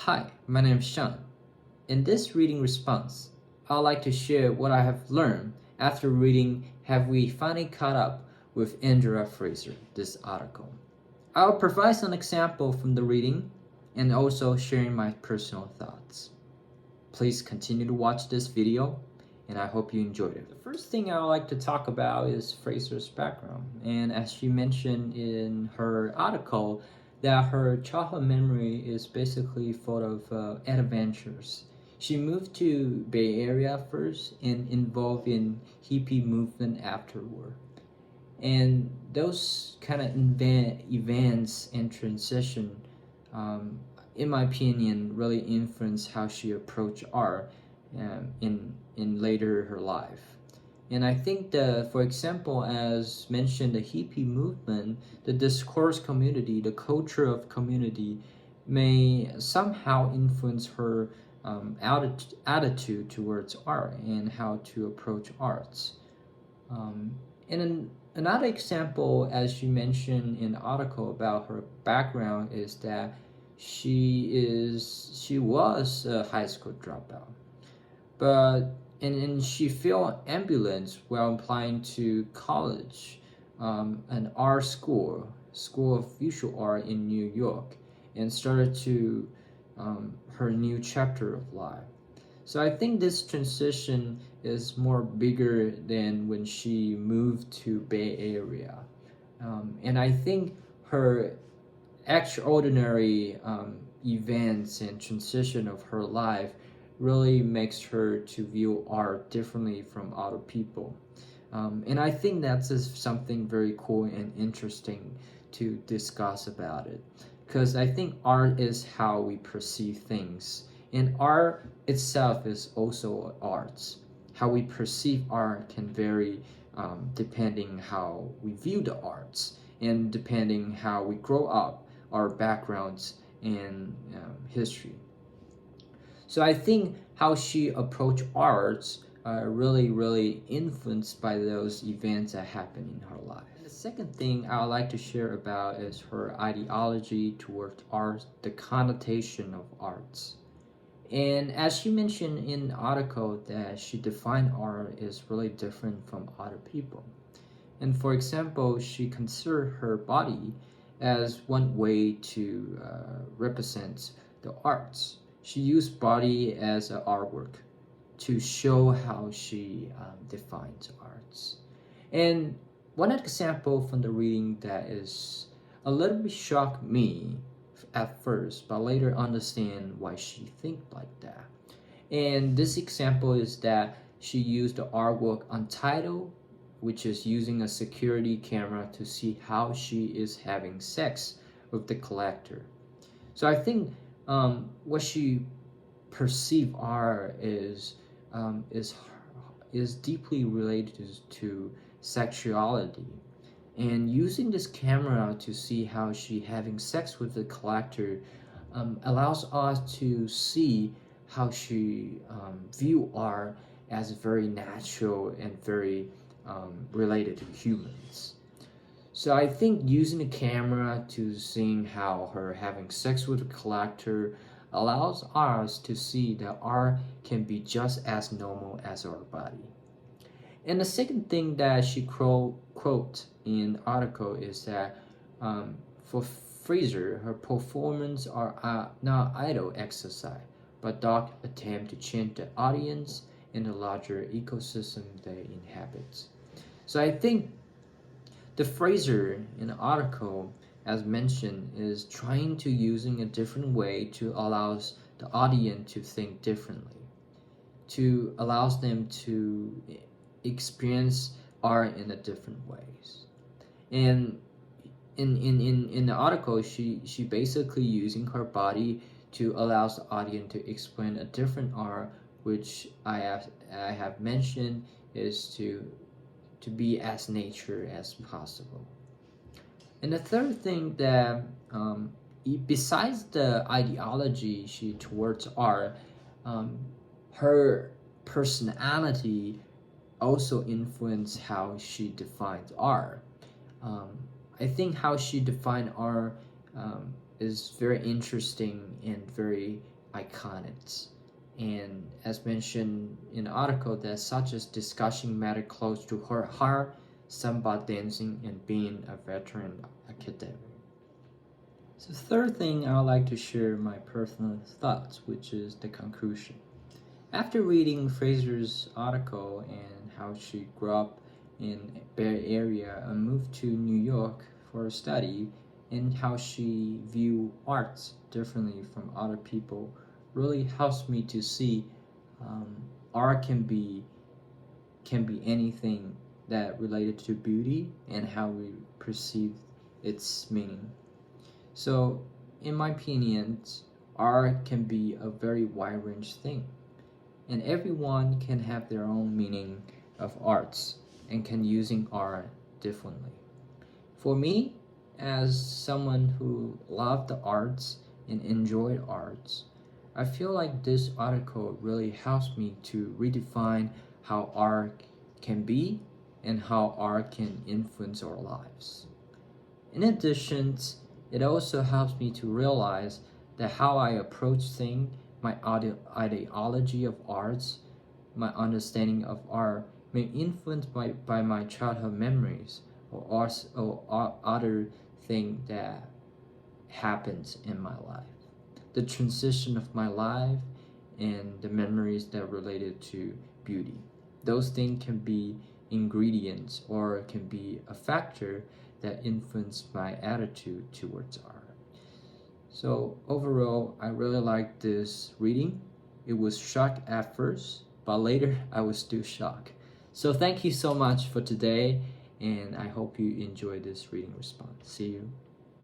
Hi, my name is Sean. In this reading response, I'd like to share what I have learned after reading Have We Finally Caught Up with Andrea Fraser, this article. I'll provide some example from the reading and also sharing my personal thoughts. Please continue to watch this video and I hope you enjoyed it. The first thing I would like to talk about is Fraser's background, and as she mentioned in her article, that her childhood memory is basically full of adventures. She moved to Bay Area first and involved in hippie movement afterward. And those kind of events and transition, in my opinion, really influence how she approached art in later her life. And I think for example, as mentioned, the hippie movement, the discourse community, the culture of community may somehow influence her attitude towards art and how to approach arts. And another example, as you mentioned in the article about her background, is that she was a high school dropout, but and she failed ambulance while applying to college, an art school of visual art in New York, and started to her new chapter of life. So I think this transition is more bigger than when she moved to Bay Area, and I think her extraordinary events and transition of her life really makes her to view art differently from other people. And I think that's just something very cool and interesting to discuss about it. Because I think art is how we perceive things. And art itself is also arts. How we perceive art can vary depending how we view the arts and depending how we grow up, our backgrounds and history. So I think how she approached arts are really influenced by those events that happened in her life. And the second thing I would like to share about is her ideology towards art, the connotation of arts. And as she mentioned in the article, that she defined art is really different from other people. And for example, she considered her body as one way to represent the arts. She used body as an artwork to show how she defines arts. And one example from the reading that is a little bit shocked me at first, but later understand why she think like that. And this example is that she used the artwork Untitled, which is using a security camera to see how she is having sex with the collector. So I think what she perceive art is deeply related to sexuality, and using this camera to see how she having sex with the collector allows us to see how she view art as very natural and very related to humans. So I think using the camera to seeing how her having sex with a collector allows us to see that art can be just as normal as our body. And the second thing that she quote in the article is that for Fraser, her performance are not idle exercise, but dark attempt to change the audience in the larger ecosystem they inhabit. So I think the Fraser in the article, as mentioned, is trying to using a different way to allows the audience to think differently, to allows them to experience art in a different ways. And in the article, she basically using her body to allows the audience to explain a different art, which I have mentioned is to be as nature as possible. And the third thing that besides the ideology she towards art, her personality also influence how she defines art. I think how she defined art is very interesting and very iconic. And as mentioned in the article, that such as discussing matter close to her heart, samba dancing, and being a veteran academic. So third thing I would like to share my personal thoughts, which is the conclusion. After reading Fraser's article and how she grew up in Bay Area and moved to New York for study, and how she viewed arts differently from other people, really helps me to see art can be anything that related to beauty and how we perceive its meaning. So, in my opinion, art can be a very wide range thing, and everyone can have their own meaning of arts and can using art differently. For me, as someone who loved the arts and enjoyed arts, I feel like this article really helps me to redefine how art can be and how art can influence our lives. In addition, it also helps me to realize that how I approach things, my ideology of arts, my understanding of art may influence by my childhood memories or other thing that happens in my life. The transition of my life and the memories that are related to beauty. Those things can be ingredients or can be a factor that influence my attitude towards art. So overall, I really liked this reading. It was shock at first, but later I was still shocked. So thank you so much for today, and I hope you enjoyed this reading response. See you